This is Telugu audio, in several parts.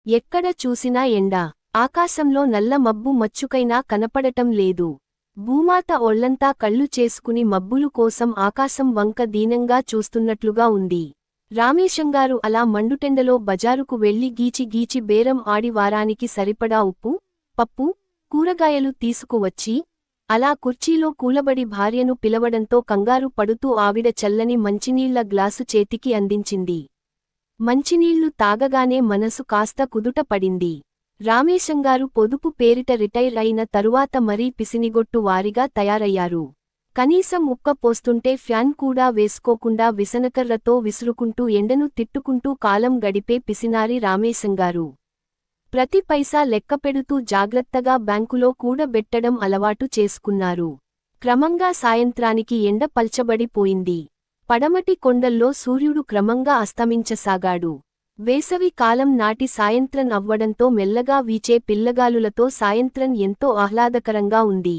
ఎక్కడ చూసినా ఎండ. ఆకాశంలో నల్ల మబ్బు మచ్చుకైనా కనపడటం లేదు. భూమాత ఒళ్లంతా కళ్ళు చేసుకుని మబ్బులు కోసం ఆకాశం వంక దీనంగా చూస్తున్నట్లుగా ఉంది. రామేశంగారు అలా మండుటెండలో బజారుకు వెళ్లి గీచి గీచి బేరం ఆడి వారానికి సరిపడా ఉప్పు, పప్పు, కూరగాయలు తీసుకువచ్చి, అలా కుర్చీలో కూలబడి భార్యను పిలవడంతో కంగారు పడుతూ ఆవిడ చల్లని మంచినీళ్ల గ్లాసు చేతికి అందించింది. మంచినీళ్లు తాగగానే మనసు కాస్త కుదుట పడింది. రామేశంగారు పొదుపు పేరిట రిటైర్ అయిన తరువాత మరీ పిసినిగొట్టు వారిగా తయారయ్యారు. కనీసం ఉక్క పోస్తుంటే ఫ్యాన్ కూడా వేసుకోకుండా విసనకర్రతో విసురుకుంటూ ఎండను తిట్టుకుంటూ కాలం గడిపే పిసినారి రామేశంగారు. ప్రతి పైసా లెక్కపెడుతూ జాగ్రత్తగా బ్యాంకులో కూడబెట్టడం అలవాటు చేసుకున్నారు. క్రమంగా సాయంత్రానికి ఎండ పల్చబడిపోయింది. పడమటి కొండల్లో సూర్యుడు క్రమంగా అస్తమించసాగాడు. వేసవి కాలం నాటి సాయంత్రం అవ్వడంతో మెల్లగా వీచే పిల్లగాలులతో సాయంత్రం ఎంతో ఆహ్లాదకరంగా ఉంది.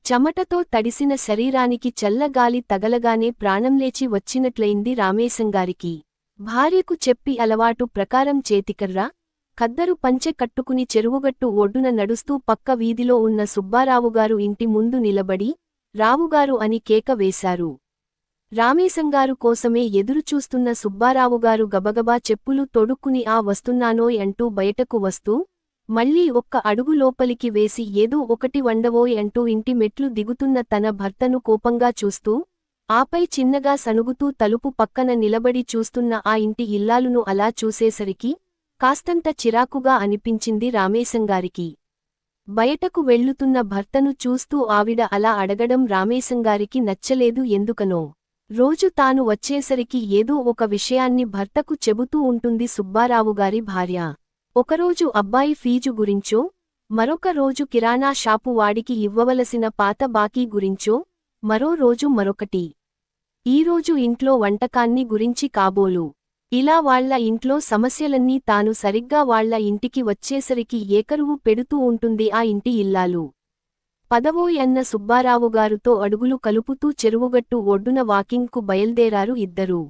చెమటతో తడిసిన శరీరానికి చల్లగాలి తగలగానే ప్రాణంలేచి వచ్చినట్లయింది రామేశంగారికి. భార్యకు చెప్పి అలవాటు ప్రకారం చేతికర్ర, ఖద్దరు పంచె కట్టుకుని చెరువుగట్టు ఒడ్డున నడుస్తూ పక్క వీధిలో ఉన్న సుబ్బారావుగారు ఇంటి ముందు నిలబడి, రావుగారు అని కేక వేశారు. రామేశంగారు కోసమే ఎదురుచూస్తున్న సుబ్బారావుగారు గబగబా చెప్పులు తొడుక్కుని ఆ వస్తున్నానోయ్ అంటూ బయటకు వస్తూ, మళ్ళీ ఒక్క అడుగు లోపలికి వేసి ఏదో ఒకటి వండవోయ్ అంటూ ఇంటి మెట్లు దిగుతున్న తన భర్తను కోపంగా చూస్తూ, ఆపై చిన్నగా సణుగుతూ తలుపు పక్కన నిలబడి చూస్తున్న ఆ ఇంటి ఇల్లాలును అలా చూసేసరికి కాస్తంత చిరాకుగా అనిపించింది రామేశంగారికి. బయటకు వెళ్ళుతున్న భర్తను చూస్తూ ఆవిడ అలా అడగడం రామేశంగారికి నచ్చలేదు ఎందుకనో. రోజు తాను వచ్చేసరికి ఏదో ఒక విషయాన్ని భర్తకు చెబుతూ ఉంటుంది సుబ్బారావుగారి భార్య. ఒకరోజు అబ్బాయి ఫీజు గురించో, మరొక రోజు కిరాణా షాపు వాడికి ఇవ్వవలసిన పాత బాకీ గురించో, మరో రోజు మరొకటి. ఈరోజు ఇంట్లో వంటకాన్ని గురించి కాబోలు. ఇలా వాళ్ల ఇంట్లో సమస్యలన్నీ తాను సరిగ్గా వాళ్ల ఇంటికి వచ్చేసరికి ఏకరువు పెడుతూ ఉంటుంది ఆ ఇంటి ఇల్లాలు. పదవోయ్ అన్న సుబ్బారావుగారుతో అడుగులు కలుపుతూ చెరువుగట్టు ఒడ్డున వాకింగ్కు బయల్దేరారు ఇద్దరూ.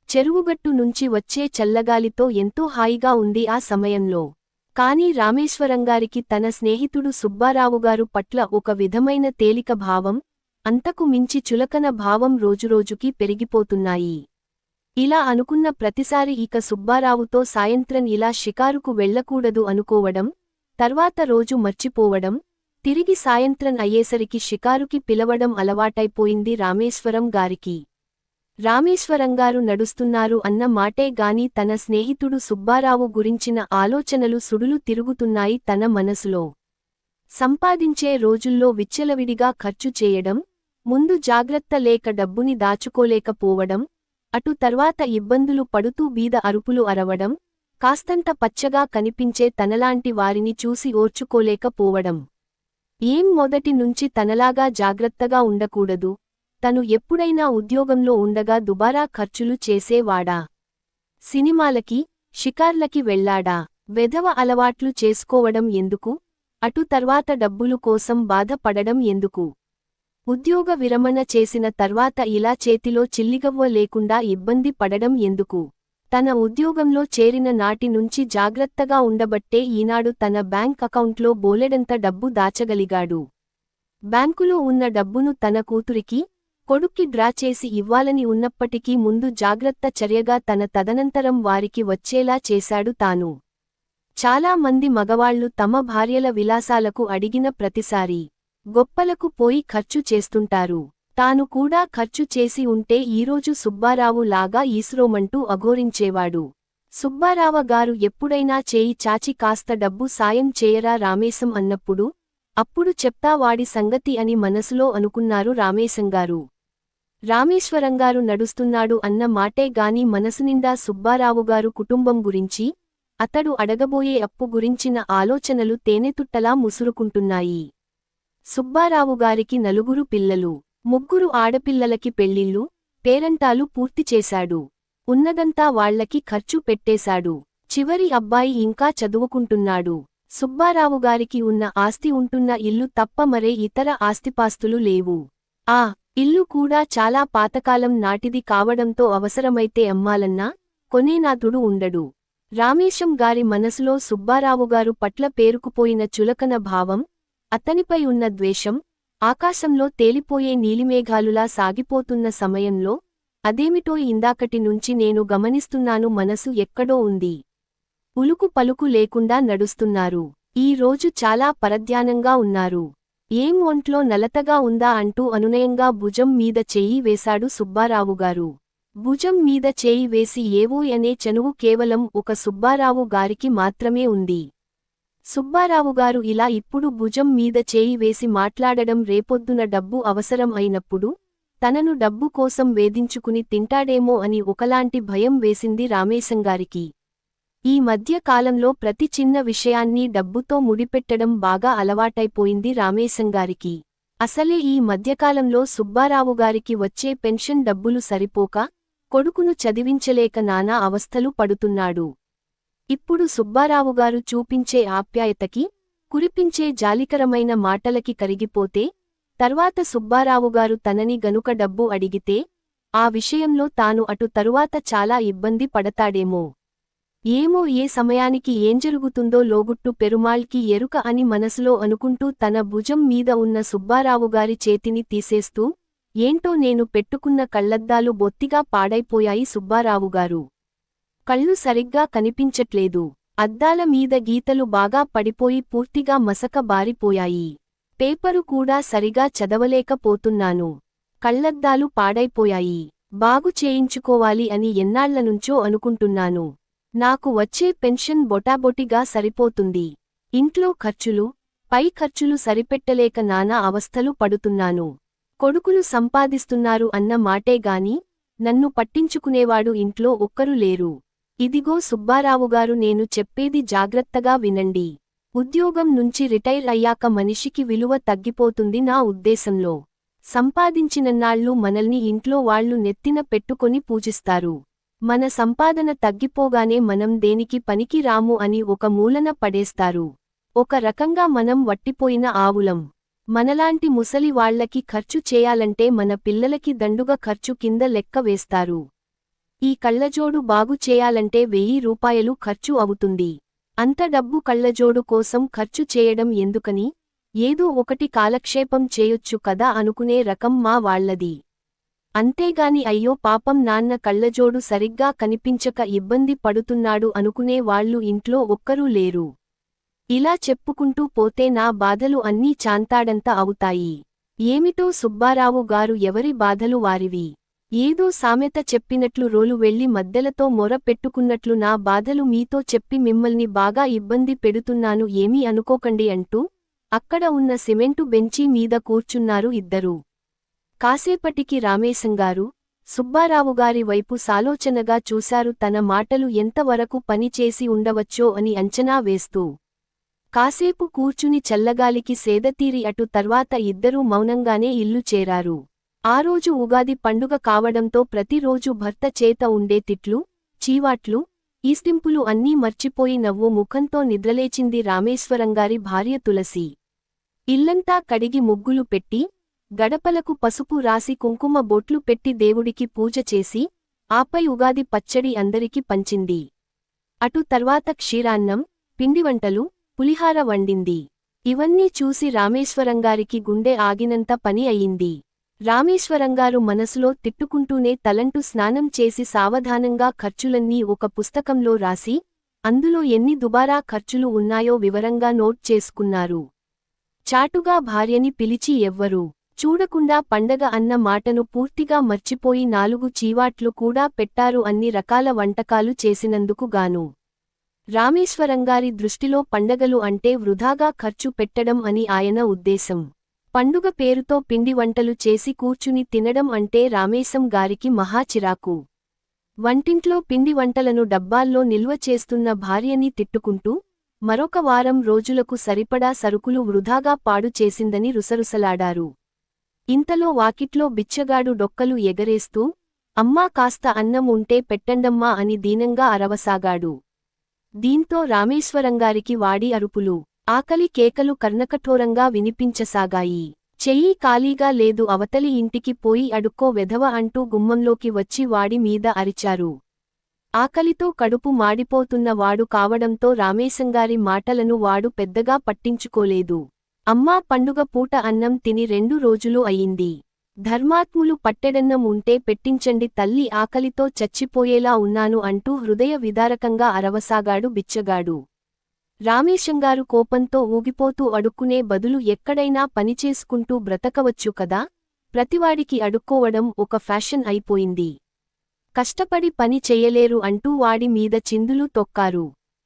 చెరువుగట్టు నుంచి వచ్చే చల్లగాలితో ఎంతో హాయిగా ఉంది ఆ సమయంలో. కాని రామేశ్వరంగారికి తన స్నేహితుడు సుబ్బారావుగారు పట్ల ఒక విధమైన తేలిక భావం, అంతకు మించి చులకన భావం రోజురోజుకీ పెరిగిపోతున్నాయి. ఇలా అనుకున్న ప్రతిసారి ఇక సుబ్బారావుతో సాయంత్రం ఇలా షికారుకు వెళ్లకూడదు అనుకోవడం, తర్వాత రోజు మర్చిపోవడం, తిరిగి సాయంత్రం అయ్యేసరికి షికారుకి పిలవడం అలవాటైపోయింది రామేశ్వరం గారికి. రామేశ్వరంగారు నడుస్తున్నారు అన్న మాటే గాని తన స్నేహితుడు సుబ్బారావు గురించిన ఆలోచనలు సుడులు తిరుగుతున్నాయి తన మనసులో. సంపాదించే రోజుల్లో విచ్చలవిడిగా ఖర్చు చేయడం, ముందు జాగ్రత్త లేక డబ్బుని దాచుకోలేకపోవడం, అటు తర్వాత ఇబ్బందులు పడుతూ బీద అరుపులు అరవడం, కాస్తంత పచ్చగా కనిపించే తనలాంటి వారిని చూసి ఓర్చుకోలేకపోవడం. ఏం మొదటి నుంచి తనలాగా జాగ్రత్తగా ఉండకూడదు, తను ఎప్పుడైనా ఉద్యోగంలో ఉండగా దుబారా ఖర్చులు చేసేవాడా? సినిమాలకి, షికార్లకి వెళ్లాడా? వెధవ అలవాట్లు చేసుకోవడం ఎందుకు? అటు తర్వాత డబ్బులు కోసం బాధపడడం ఎందుకు? ఉద్యోగ విరమణ చేసిన తర్వాత ఇలా చేతిలో చిల్లిగవ్వ లేకుండా ఇబ్బంది పడడం ఎందుకు? తన ఉద్యోగంలో చేరిన నాటి నుంచి జాగ్రత్తగా ఉండబట్టే ఈనాడు తన బ్యాంక్ అకౌంట్లో బోలెడంత డబ్బు దాచగలిగాడు. బ్యాంకులో ఉన్న డబ్బును తన కూతురికి, కొడుక్కి డ్రా చేసి ఇవ్వాలని ఉన్నప్పటికీ ముందు జాగ్రత్త చర్యగా తన తదనంతరం వారికి వచ్చేలా చేశాడు తాను. చాలా మంది మగవాళ్లు తమ భార్యల విలాసాలకు అడిగిన ప్రతిసారీ గొప్పలకు పోయి ఖర్చు చేస్తుంటారు. తాను కూడా ఖర్చు చేసి ఉంటే ఈరోజు సుబ్బారావు లాగా ఈశ్రోమంటూ అఘోరించేవాడు. సుబ్బారావగారు ఎప్పుడైనా చేయి చాచి కాస్త డబ్బు సాయం చేయరా రామేశం అన్నప్పుడు, అప్పుడు చెప్తా వాడి సంగతి అని మనసులో అనుకున్నారు రామేశంగారు. రామేశ్వరంగారు నడుస్తున్నాడు అన్న మాటే గాని మనసునిండా సుబ్బారావుగారు కుటుంబం గురించి, అతడు అడగబోయే అప్పు గురించిన ఆలోచనలు తేనెతుట్టలా ముసురుకుంటున్నాయి. సుబ్బారావుగారికి 4 పిల్లలు. 3 ఆడపిల్లలకి పెళ్ళిళ్ళు, పేరంటాలు పూర్తి చేశాడు. ఉన్నదంతా వాళ్లకి ఖర్చు పెట్టేశాడు. చివరి అబ్బాయి ఇంకా చదువుకుంటున్నాడు. సుబ్బారావుగారికి ఉన్న ఆస్తి ఉంటున్న ఇల్లు తప్ప మరే ఇతర ఆస్తిపాస్తులు లేవు. ఆ ఇల్లు కూడా చాలా పాతకాలం నాటిది కావడంతో అవసరమైతే అమ్మాలన్నా కొనేనాథుడు ఉండడు. రామేశం గారి మనసులో సుబ్బారావుగారు పట్ల పేరుకుపోయిన చులకన భావం, అతనిపై ఉన్న ద్వేషం, ఆకాశంలో తేలిపోయే నీలిమేఘాలులా సాగిపోతున్న సమయంలో, అదేమిటో ఇందాకటి నుంచి నేను గమనిస్తున్నాను, మనసు ఎక్కడో ఉంది. ఉలుకు పలుకు లేకుండా నడుస్తున్నారు. ఈ రోజు చాలా పరధ్యానంగా ఉన్నారు. ఏం ఒంట్లో నలతగా ఉందా అంటూ అనునయంగా భుజం మీద చెయ్యి వేశాడు సుబ్బారావుగారు. భుజం మీద చేయి వేసి ఏవో అనే చనువు కేవలం ఒక సుబ్బారావు గారికి మాత్రమే ఉంది. సుబ్బారావుగారు ఇలా ఇప్పుడు భుజం మీద చేయి వేసి మాట్లాడడం రేపొద్దున డబ్బు అవసరం అయినప్పుడు తనను డబ్బు కోసం వేధించుకుని తింటాడేమో అని ఒకలాంటి భయం వేసింది రామేశంగారికి. ఈ మధ్య కాలంలో ప్రతి చిన్న విషయాన్ని డబ్బుతో ముడిపెట్టడం బాగా అలవాటైపోయింది రామేశంగారికి. అసలే ఈ మధ్యకాలంలో సుబ్బారావుగారికి వచ్చే పెన్షన్ డబ్బులు సరిపోక కొడుకును చదివించలేక నానా అవస్థలు పడుతున్నాడు. ఇప్పుడు సుబ్బారావుగారు చూపించే ఆప్యాయతకి, కురిపించే జాలికరమైన మాటలకి కరిగిపోతే, తర్వాత సుబ్బారావుగారు తనని గనుక డబ్బు అడిగితే, ఆ విషయంలో తాను అటు తరువాత చాలా ఇబ్బంది పడతాడేమో. ఏమో, ఏ సమయానికి ఏం జరుగుతుందో లోగుట్టు పెరుమాళ్కి ఎరుక అని మనసులో అనుకుంటూ తన భుజం మీద ఉన్న సుబ్బారావుగారి చేతిని తీసేస్తూ, ఏంటో నేను పెట్టుకున్న కళ్లద్దాలు బొత్తిగా పాడైపోయాయి సుబ్బారావుగారు. కళ్ళు సరిగ్గా కనిపించట్లేదు. అద్దాల మీద గీతలు బాగా పడిపోయి పూర్తిగా మసక బారిపోయాయి. పేపరు కూడా సరిగా చదవలేకపోతున్నాను. కళ్లద్దాలు పాడైపోయాయి. బాగు చేయించుకోవాలి అని ఎన్నాళ్లనుంచో అనుకుంటున్నాను. నాకు వచ్చే పెన్షన్ బొటాబొటిగా సరిపోతుంది. ఇంట్లో ఖర్చులు, పై ఖర్చులు సరిపెట్టలేక నానా అవస్థలు పడుతున్నాను. కొడుకులు సంపాదిస్తున్నారు అన్న మాటేగాని నన్ను పట్టించుకునేవాడు ఇంట్లో ఒక్కరు లేరు. ఇదిగో సుబ్బారావుగారు, నేను చెప్పేది జాగ్రత్తగా వినండి. ఉద్యోగం నుంచి రిటైర్ అయ్యాక మనిషికి విలువ తగ్గిపోతుంది నా ఉద్దేశంలో. సంపాదించినన్నాళ్లు మనల్ని ఇంట్లో వాళ్లు నెత్తిన పెట్టుకొని పూజిస్తారు. మన సంపాదన తగ్గిపోగానే మనం దేనికి పనికి రాము అని ఒక మూలన పడేస్తారు. ఒక రకంగా మనం వట్టిపోయిన ఆవులం. మనలాంటి ముసలి వాళ్లకి ఖర్చు చేయాలంటే మన పిల్లలకి దండుగ ఖర్చు కింద లెక్క వేస్తారు. ఈ కళ్లజోడు బాగు చేయాలంటే 1000 రూపాయలు ఖర్చు అవుతుంది. అంత డబ్బు కళ్లజోడు కోసం ఖర్చు చేయడం ఎందుకని, ఏదో ఒకటి కాలక్షేపం చేయొచ్చు కదా అనుకునే రకం మా వాళ్లది. అంతేగాని అయ్యో పాపం నాన్న కళ్లజోడు సరిగ్గా కనిపించక ఇబ్బంది పడుతున్నాడు అనుకునే వాళ్లు ఇంట్లో ఒక్కరూ లేరు. ఇలా చెప్పుకుంటూ పోతే నా బాధలు అన్నీ చాంతాడంత అవుతాయి. ఏమిటో సుబ్బారావు గారు, ఎవరి బాధలు వారివి. ఏదో సామెత చెప్పినట్లు రోలు వెళ్లి మద్దెలతో మొర పెట్టుకున్నట్లు నా బాధలు మీతో చెప్పి మిమ్మల్ని బాగా ఇబ్బంది పెడుతున్నాను, ఏమీ అనుకోకండి అంటూ అక్కడ ఉన్న సిమెంటు బెంచీ మీద కూర్చున్నారు ఇద్దరూ. కాసేపటికి రామేశంగారు సుబ్బారావుగారి వైపు సాలోచనగా చూశారు, తన మాటలు ఎంతవరకు పనిచేసి ఉండవచ్చో అని అంచనా వేస్తూ. కాసేపు కూర్చుని చల్లగాలికి సేదతీరి అటు తర్వాత ఇద్దరూ మౌనంగానే ఇల్లు చేరారు. ఆ రోజు ఉగాది పండుగ కావడంతో ప్రతిరోజు భర్త చేత ఉండే తిట్లు, చీవాట్లు, ఈస్టింపులు అన్నీ మర్చిపోయి నవ్వు ముఖంతో నిద్రలేచింది రామేశ్వరంగారి భార్య తులసి. ఇల్లంతా కడిగి ముగ్గులు పెట్టి, గడపలకు పసుపు రాసి కుంకుమ బొట్లు పెట్టి దేవుడికి పూజ చేసి, ఆపై ఉగాది పచ్చడి అందరికి పంచింది. అటు తర్వాత క్షీరాన్నం, పిండివంటలు, పులిహార వండింది. ఇవన్నీ చూసి రామేశ్వరంగారికి గుండె ఆగినంత పని అయింది. రామేశ్వరంగారు మనసులో తిట్టుకుంటూనే తలంటూ స్నానం చేసి సావధానంగా ఖర్చులన్నీ ఒక పుస్తకంలో రాసి, అందులో ఎన్ని దుబారా ఖర్చులు ఉన్నాయో వివరంగా నోట్ చేసుకున్నారు. చాటుగా భార్యని పిలిచి ఎవ్వరూ చూడకుండా పండగ అన్న మాటను పూర్తిగా మర్చిపోయి 4 చీవాట్లు కూడా పెట్టారు. అన్ని రకాల వంటకాలు చేసినందుకు గాను. రామేశ్వరంగారి దృష్టిలో పండగలు అంటే వృధాగా ఖర్చు పెట్టడం అని ఆయన ఉద్దేశం. పండుగ పేరుతో పిండి వంటలు చేసి కూర్చుని తినడం అంటే రామేశం గారికి మహా చిరాకు. వంటింట్లో పిండి వంటలను డబ్బాల్లో నిల్వ చేస్తున్న భార్యని తిట్టుకుంటూ, మరొక వారం రోజులకు సరిపడా సరుకులు వృధాగా పాడు చేసిందని రుసరుసలాడారు. ఇంతలో వాకిట్లో బిచ్చగాడు డొక్కలు ఎగరేస్తూ, అమ్మా కాస్త అన్నం ఉంటే పెట్టండమ్మా అని దీనంగా అరవసాగాడు. దీంతో రామేశ్వరంగారికి వాడి అరుపులు, ఆకలి కేకలు కర్ణకఠోరంగా వినిపించసాగాయి. చెయ్యి ఖాళీగా లేదు, అవతలి ఇంటికి పోయి అడుక్కో వెధవ అంటూ గుమ్మంలోకి వచ్చి వాడి మీద అరిచారు. ఆకలితో కడుపు మాడిపోతున్న వాడు కావడంతో రామేశంగారి మాటలను వాడు పెద్దగా పట్టించుకోలేదు. అమ్మా, పండుగ పూట అన్నం తిని 2 రోజులు అయింది. ధర్మాత్ములు పట్టెడన్నం ఉంటే పెట్టించండి తల్లి, ఆకలితో చచ్చిపోయేలా ఉన్నాను అంటూ హృదయ విదారకంగా అరవసాగాడు బిచ్చగాడు. రామేశంగారు కోపంతో ఊగిపోతూ అడుక్కునే బదులు ఎక్కడైనా పనిచేసుకుంటూ బ్రతకవచ్చు కదా, ప్రతివాడికి అడుక్కోవడం ఒక ఫ్యాషన్ అయిపోయింది. కష్టపడి పని చెయ్యలేరు అంటూ వాడి మీద చిందులు తొక్కారు.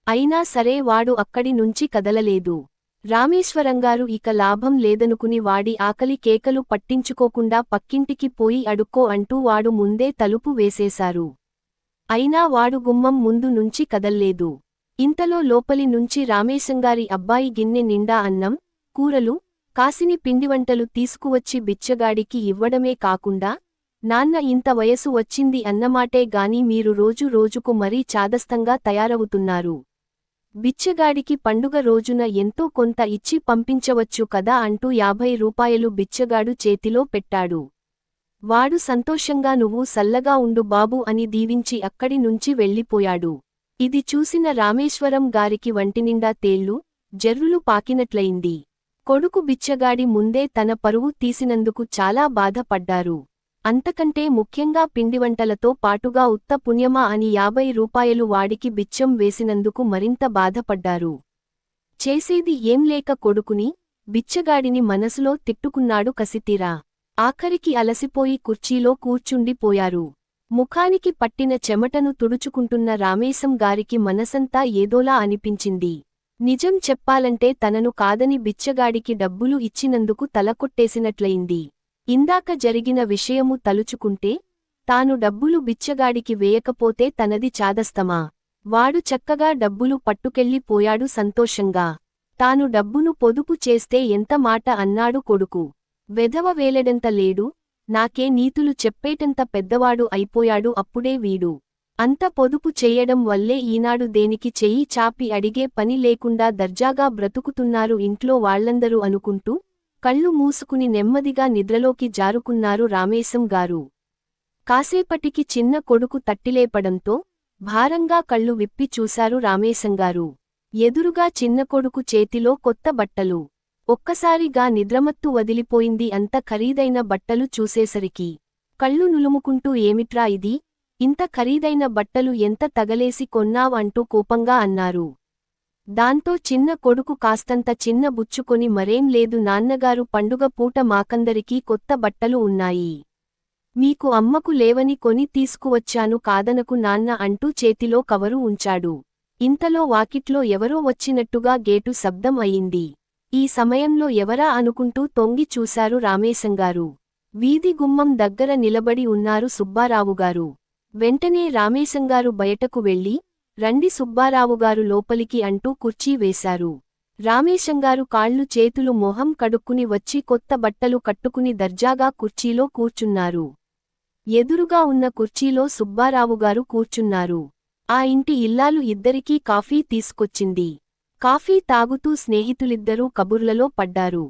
అయినా సరే వాడు అక్కడి నుంచి కదలలేదు. రామేశ్వరంగారు ఇక లాభం లేదనుకుని వాడి ఆకలి కేకలు పట్టించుకోకుండా పక్కింటికి పోయి అడుక్కో అంటూ వాడు ముందే తలుపు వేసేశారు. అయినా వాడు గుమ్మం ముందు నుంచి కదల్లేదు. ఇంతలో లోపలి నుంచి రామేశంగారి అబ్బాయి గిన్నె నిండా అన్నం, కూరలు, కాసిని పిండివంటలు తీసుకువచ్చి బిచ్చగాడికి ఇవ్వడమే కాకుండా, నాన్న, ఇంత వయసు వచ్చింది అన్నమాటే గాని మీరు రోజు రోజుకు మరీ చాదస్తంగా తయారవుతున్నారు. బిచ్చగాడికి పండుగ రోజున ఎంతో కొంత ఇచ్చి పంపించవచ్చు కదా అంటూ 50 రూపాయలు బిచ్చగాడు చేతిలో పెట్టాడు. వాడు సంతోషంగా నువ్వు సల్లగా ఉండు బాబూ అని దీవించి అక్కడి నుంచి వెళ్ళిపోయాడు. ఇది చూసిన రామేశ్వరం గారికి వంటినిండా తేళ్లు, జర్రులు పాకినట్లయింది. కొడుకు బిచ్చగాడి ముందే తన పరువు తీసినందుకు చాలా బాధపడ్డారు. అంతకంటే ముఖ్యంగా పిండివంటలతో పాటుగా ఉత్త పుణ్యమా అని 50 రూపాయలు వాడికి బిచ్చం వేసినందుకు మరింత బాధపడ్డారు. చేసేది ఏం లేక కొడుకుని, బిచ్చగాడిని మనసులో తిట్టుకున్నాడు కసితీరా. ఆఖరికి అలసిపోయి కుర్చీలో కూర్చుండిపోయారు. ముఖానికి పట్టిన చెమటను తుడుచుకుంటున్న రామేశం గారికి మనసంతా ఏదోలా అనిపించింది. నిజం చెప్పాలంటే తనను కాదని బిచ్చగాడికి డబ్బులు ఇచ్చినందుకు తలకొట్టేసినట్లయింది. ఇందాక జరిగిన విషయము తలుచుకుంటే, తాను డబ్బులు బిచ్చగాడికి వేయకపోతే తనది చాదస్తమా? వాడు చక్కగా డబ్బులు పట్టుకెళ్ళి పోయాడు సంతోషంగా. తాను డబ్బును పొదుపు చేస్తే ఎంత మాట అన్నాడు కొడుకు. వెధవ వేలెడంత లేడు, నాకే నీతులు చెప్పేటంత పెద్దవాడు అయిపోయాడు అప్పుడే వీడు. అంత పొదుపు చెయ్యడం వల్లే ఈనాడు దేనికి చెయ్యి చాపి అడిగే పని లేకుండా దర్జాగా బ్రతుకుతున్నారు ఇంట్లో వాళ్లందరూ అనుకుంటూ, కళ్ళు మూసుకుని నెమ్మదిగా నిద్రలోకి జారుకున్నారు రామేశం గారు. కాసేపటికి చిన్న కొడుకు తట్టిలేపడంతో భారంగా కళ్ళు విప్పి చూశారు రామేశంగారు. ఎదురుగా చిన్న కొడుకు చేతిలో కొత్త బట్టలు. ఒక్కసారిగా నిద్రమత్తు వదిలిపోయింది. అంత ఖరీదైన బట్టలు చూసేసరికి కళ్ళు నులుముకుంటూ ఏమిట్రా ఇది, ఇంత ఖరీదైన బట్టలు ఎంత తగలేసి కొన్నావ్ అంటూ కోపంగా అన్నారు. దాంతో చిన్న కొడుకు కాస్తంత చిన్న బుచ్చుకొని మరేం లేదు నాన్నగారు, పండుగ పూట మాకందరికీ కొత్త బట్టలు ఉన్నాయి. మీకు అమ్మకు లేవని కొని తీసుకువచ్చాను కాదనకు నాన్న అంటూ చేతిలో కవరు ఉంచాడు. ఇంతలో వాకిట్లో ఎవరో వచ్చినట్టుగా గేటు శబ్దం అయింది. ఈ సమయంలో ఎవరా అనుకుంటూ తొంగి చూశారు రామేశంగారు. వీధి గుమ్మం దగ్గర నిలబడి ఉన్నారు సుబ్బారావుగారు. వెంటనే రామేశంగారు బయటకు వెళ్లి, రండి సుబ్బారావుగారు లోపలికి అంటూ కుర్చీ వేశారు. రామేశంగారు కాళ్ళు చేతులు మొహం కడుక్కుని వచ్చి కొత్త బట్టలు కట్టుకుని దర్జాగా కుర్చీలో కూర్చున్నారు. ఎదురుగా ఉన్న కుర్చీలో సుబ్బారావుగారు కూర్చున్నారు. ఆ ఇంటి ఇల్లాలు ఇద్దరికీ కాఫీ తీసుకొచ్చింది. కాఫీ తాగుతూ స్నేహితులిద్దరూ కబుర్లలో పడ్డారు.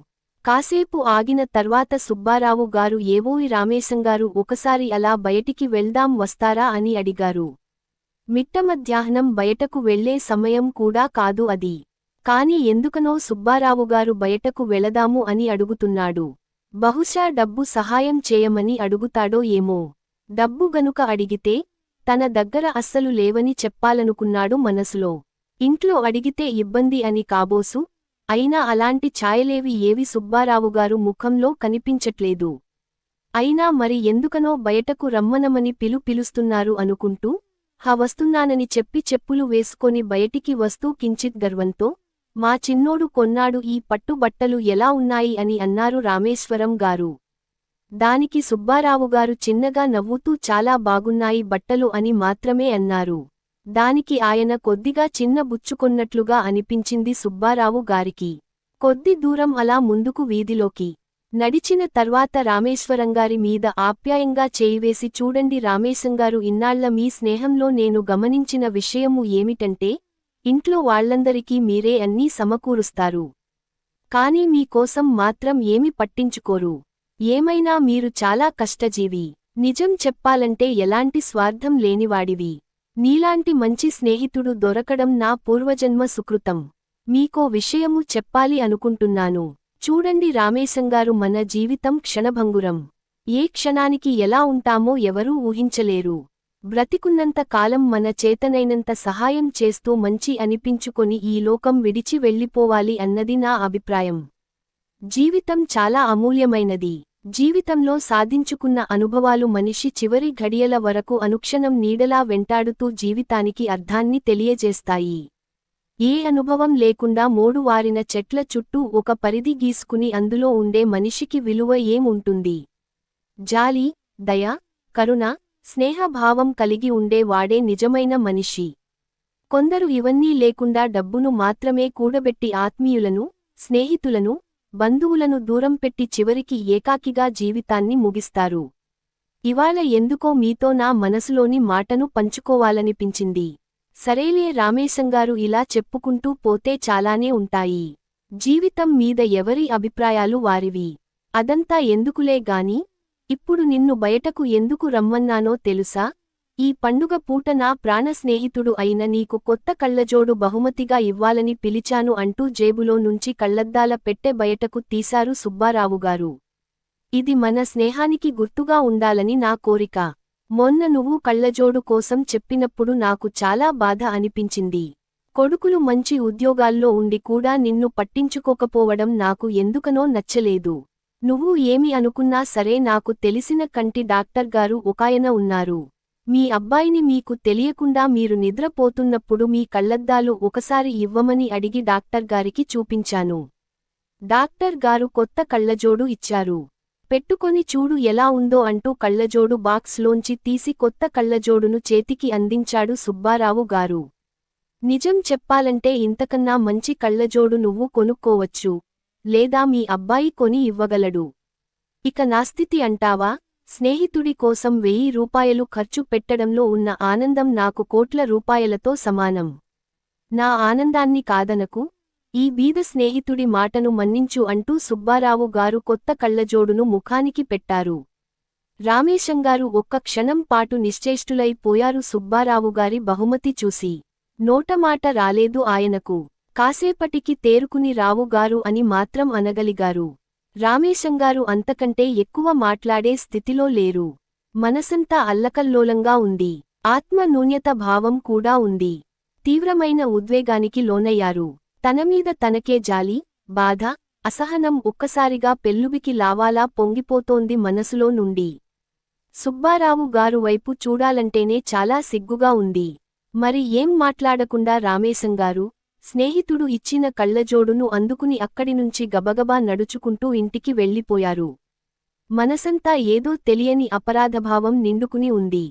కాసేపు ఆగిన తర్వాత సుబ్బారావు గారు ఏవోయ్ రామేశంగారు, ఒకసారి అలా బయటికి వెళ్దాం వస్తారా అని అడిగారు. మిట్టమధ్యాహ్నం బయటకు వెళ్లే సమయం కూడా కాదు అది. కాని ఎందుకనో సుబ్బారావుగారు బయటకు వెళదాము అని అడుగుతున్నాడు. బహుశా డబ్బు సహాయం చేయమని అడుగుతాడో ఏమో. డబ్బు గనుక అడిగితే తన దగ్గర అస్సలు లేవని చెప్పాలనుకున్నాడు మనసులో. ఇంట్లో అడిగితే ఇబ్బంది అని కాబోసు. అయినా అలాంటి ఛాయలేవి ఏవి సుబ్బారావుగారు ముఖంలో కనిపించట్లేదు. అయినా మరి ఎందుకనో బయటకు రమ్మనమని పిలుస్తున్నారు అనుకుంటూ, వస్తున్నానని చెప్పి చెప్పులు వేసుకొని బయటికి వస్తూ కించిత్ గర్వంతో, మా చిన్నోడు కొన్నాడు ఈ పట్టు బట్టలు ఎలా ఉన్నాయి అని అన్నారు రామేశ్వరం గారు. దానికి సుబ్బారావుగారు చిన్నగా నవ్వుతూ చాలా బాగున్నాయి బట్టలు అని మాత్రమే అన్నారు. దానికి ఆయన కొద్దిగా చిన్న బుచ్చుకొన్నట్లుగా అనిపించింది సుబ్బారావు గారికి. కొద్ది దూరం అలా ముందుకు వీధిలోకి నడిచిన తర్వాత రామేశ్వరంగారి మీద ఆప్యాయంగా చేయివేసి, చూడండి రామేశంగారు, ఇన్నాళ్ల మీ స్నేహంలో నేను గమనించిన విషయము ఏమిటంటే, ఇంట్లో వాళ్లందరికీ మీరే అన్నీ సమకూరుస్తారు. కాని మీకోసం మాత్రం ఏమి పట్టించుకోరు. ఏమైనా మీరు చాలా కష్టజీవి. నిజం చెప్పాలంటే ఎలాంటి స్వార్థం లేనివాడివి. నీలాంటి మంచి స్నేహితుడు దొరకడం నా పూర్వజన్మ సుకృతం. మీకో విషయము చెప్పాలి అనుకుంటున్నాను. చూడండి రామేశంగారు, మన జీవితం క్షణభంగురం. ఏ క్షణానికి ఎలా ఉంటామో ఎవరూ ఊహించలేరు. బ్రతికున్నంత కాలం మన చేతనైనంత సహాయం చేస్తూ మంచి అనిపించుకొని ఈ లోకం విడిచి వెళ్ళిపోవాలి అన్నది నా అభిప్రాయం. జీవితం చాలా అమూల్యమైనది. జీవితంలో సాధించుకున్న అనుభవాలు మనిషి చివరి ఘడియల వరకు అనుక్షణం నీడలా వెంటాడుతూ జీవితానికి అర్థాన్ని తెలియజేస్తాయి. ఏ అనుభవం లేకుండా మోడువారిన చెట్ల చుట్టూ ఒక పరిధి గీసుకుని అందులో ఉండే మనిషికి విలువ ఏముంటుంది? జాలి, దయ, కరుణ, స్నేహభావం కలిగి ఉండే వాడే నిజమైన మనిషి. కొందరు ఇవన్నీ లేకుండా డబ్బును మాత్రమే కూడబెట్టి ఆత్మీయులను, స్నేహితులను, బంధువులను దూరం పెట్టి చివరికి ఏకాకిగా జీవితాన్ని ముగిస్తారు. ఇవాళ ఎందుకో మీతో నా మనసులోని మాటను పంచుకోవాలనిపించింది. సరేలే రామేశంగారు, ఇలా చెప్పుకుంటూ పోతే చాలానే ఉంటాయి. జీవితం మీద ఎవరి అభిప్రాయాలు వారివి. అదంతా ఎందుకులే గాని ఇప్పుడు నిన్ను బయటకు ఎందుకు రమ్మన్నానో తెలుసా? ఈ పండుగ పూట నా ప్రాణ స్నేహితుడు అయిన నీకు కొత్త కళ్లజోడు బహుమతిగా ఇవ్వాలని పిలిచాను అంటూ జేబులో నుంచి కళ్లద్దాల పెట్టె బయటకు తీశారు సుబ్బారావుగారు. ఇది మన స్నేహానికి గుర్తుగా ఉండాలని నా కోరిక. మొన్న నువ్వు కళ్లజోడు కోసం చెప్పినప్పుడు నాకు చాలా బాధ అనిపించింది. కొడుకులు మంచి ఉద్యోగాల్లో ఉండి కూడా నిన్ను పట్టించుకోకపోవడం నాకు ఎందుకనో నచ్చలేదు. నువ్వు ఏమి అనుకున్నా సరే, నాకు తెలిసిన కంటి డాక్టర్గారు ఒకాయన ఉన్నారు. మీ అబ్బాయిని మీకు తెలియకుండా మీరు నిద్రపోతున్నప్పుడు మీ కళ్లద్దాలు ఒకసారి ఇవ్వమని అడిగి డాక్టర్గారికి చూపించాను. డాక్టర్గారు కొత్త కళ్లజోడు ఇచ్చారు. పెట్టుకొని చూడు ఎలా ఉందో అంటూ కళ్లజోడు బాక్స్లోంచి తీసి కొత్త కళ్లజోడును చేతికి అందించాడు సుబ్బారావు గారు. నిజం చెప్పాలంటే ఇంతకన్నా మంచి కళ్లజోడు నువ్వు కొనుక్కోవచ్చు, లేదా మీ అబ్బాయి కొని ఇవ్వగలడు. ఇక నా స్థితి అంటావా? స్నేహితుడి కోసం 1000 రూపాయలు ఖర్చు పెట్టడంలో ఉన్న ఆనందం నాకు కోట్ల రూపాయలతో సమానం. నా ఆనందాన్ని కాదనకు, ఈ బీద స్నేహితుడి మాటను మన్నించు అంటూ సుబ్బారావు గారు కొత్త కళ్లజోడును ముఖానికి పెట్టారు. రామేశంగారు ఒక్క క్షణం పాటు నిశ్చేష్టులై పోయారు సుబ్బారావుగారి బహుమతి చూసి. నోటమాట రాలేదు ఆయనకు. కాసేపటికి తేరుకుని రావుగారు అని మాత్రం అనగలిగారు. రామేశంగారు అంతకంటే ఎక్కువ మాట్లాడే స్థితిలో లేరు. మనసంతా అల్లకల్లోలంగా ఉంది. ఆత్మ న్యూన్యత భావం కూడా ఉంది. తీవ్రమైన ఉద్వేగానికి లోనయ్యారు. తనమీద తనకే జాలి, బాధ, అసహనం ఒక్కసారిగా పెల్లుబికి లావాలా పొంగిపోతోంది మనసులో నుండి. సుబ్బారావు గారు వైపు చూడాలంటేనే చాలా సిగ్గుగా ఉంది. మరి ఏం మాట్లాడకుండా రామేశంగారు స్నేహితుడు ఇచ్చిన కళ్లజోడును అందుకుని అక్కడినుంచి గబగబా నడుచుకుంటూ ఇంటికి వెళ్ళిపోయారు. మనసంతా ఏదో తెలియని అపరాధభావం నిండుకుని ఉంది.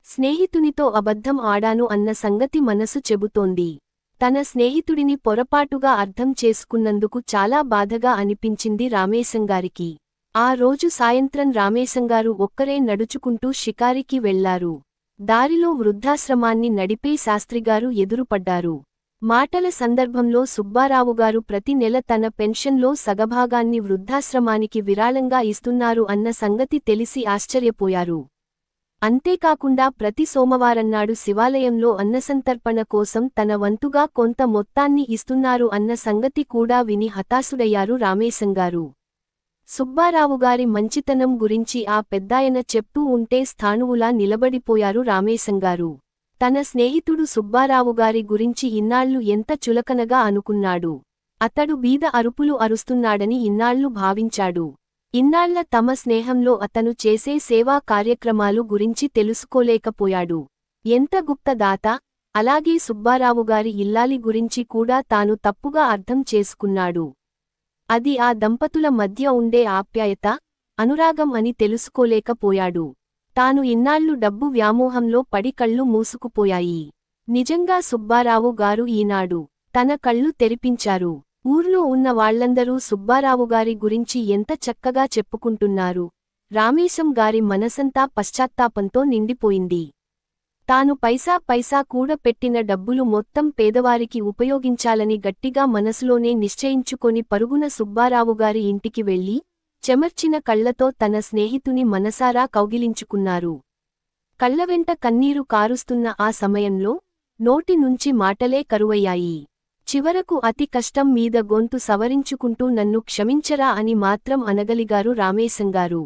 స్నేహితునితో అబద్ధం ఆడాను అన్న సంగతి మనసు చెబుతోంది. తన స్నేహితుడిని పొరపాటుగా అర్థం చేసుకున్నందుకు చాలా బాధగా అనిపించింది రామేశంగారికి. ఆ రోజు సాయంత్రం రామేశంగారు ఒక్కరే నడుచుకుంటూ షికారికి వెళ్లారు. దారిలో వృద్ధాశ్రమాన్ని నడిపే శాస్త్రిగారు ఎదురుపడ్డారు. మాటల సందర్భంలో సుబ్బారావుగారు ప్రతి నెల తన పెన్షన్లో సగభాగాన్ని వృద్ధాశ్రమానికి విరాళంగా ఇస్తున్నారు అన్న సంగతి తెలిసి ఆశ్చర్యపోయారు. అంతేకాకుండా ప్రతి సోమవారన్నాడు శివాలయంలో అన్నసంతర్పణ కోసం తన వంతుగా కొంత మొత్తాన్ని ఇస్తున్నారు అన్న సంగతి కూడా విని హతాశుడయ్యారు రామేశంగారు. సుబ్బారావుగారి మంచితనం గురించి ఆ పెద్దాయన చెప్తూ ఉంటే స్థాణువులా నిలబడిపోయారు రామేశంగారు. తన స్నేహితుడు సుబ్బారావుగారి గురించి ఇన్నాళ్లు ఎంత చులకనగా అనుకున్నాడు. అతడు బీద అరుపులు అరుస్తున్నాడని ఇన్నాళ్లు భావించాడు. ఇన్నాళ్ల తమ స్నేహంలో అతను చేసే సేవా కార్యక్రమాలు గురించి తెలుసుకోలేకపోయాడు. ఎంత గుప్తదాత! అలాగే సుబ్బారావుగారి ఇల్లాలి గురించి కూడా తాను తప్పుగా అర్థం చేసుకున్నాడు. అది ఆ దంపతుల మధ్య ఉండే ఆప్యాయత, అనురాగం అని తెలుసుకోలేకపోయాడు. తాను ఇన్నాళ్లు డబ్బు వ్యామోహంలో పడి కళ్ళు మూసుకుపోయాయి. నిజంగా సుబ్బారావు గారు ఈనాడు తన కళ్ళు తెరిపించారు. ఊర్లో ఉన్న వాళ్లందరూ సుబ్బారావుగారి గురించి ఎంత చక్కగా చెప్పుకుంటున్నారు. రామేశం గారి మనసంతా పశ్చాత్తాపంతో నిండిపోయింది. తాను పైసా కూడపెట్టిన డబ్బులు మొత్తం పేదవారికి ఉపయోగించాలని గట్టిగా మనసులోనే నిశ్చయించుకొని పరుగున సుబ్బారావుగారి ఇంటికి వెళ్లి చెమర్చిన కళ్లతో తన స్నేహితుని మనసారా కౌగిలించుకున్నారు. కళ్లవెంట కన్నీరు కారుస్తున్న ఆ సమయంలో నోటి నుంచి మాటలే కరువయ్యాయి. చివరకు అతి కష్టం మీద గొంతు సవరించుకుంటూ నన్ను క్షమించరా అని మాత్రం అనగలిగారు రామేశంగారు.